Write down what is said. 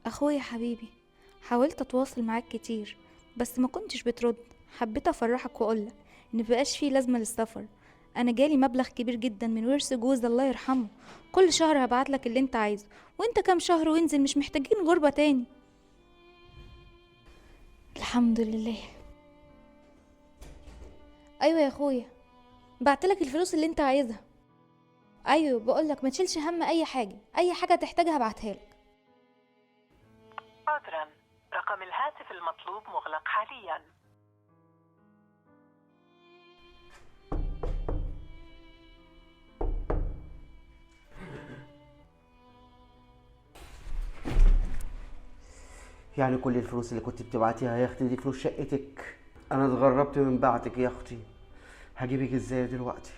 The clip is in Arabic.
اخويا حبيبي، حاولت اتواصل معاك كتير بس ما كنتش بترد. حبيت افرحك واقولك ان مبقاش فيه لازمه للسفر. انا جالي مبلغ كبير جدا من ورث جوز الله يرحمه. كل شهر هبعتلك اللي انت عايزه، وانت كام شهر وانزل، مش محتاجين غربه تاني. الحمد لله. ايوه يا اخويا، بعتلك الفلوس اللي انت عايزها. ايوه بقولك ما تشيلش هم اي حاجه، اي حاجه تحتاجها هبعتها لك. عذرا، رقم الهاتف المطلوب مغلق حاليا. يعني كل الفلوس اللي كنت بتبعتيها يا اختي دي فلوس شقتك؟ انا اتغربت من بعدك يا اختي، هجيبك ازاي دلوقتي؟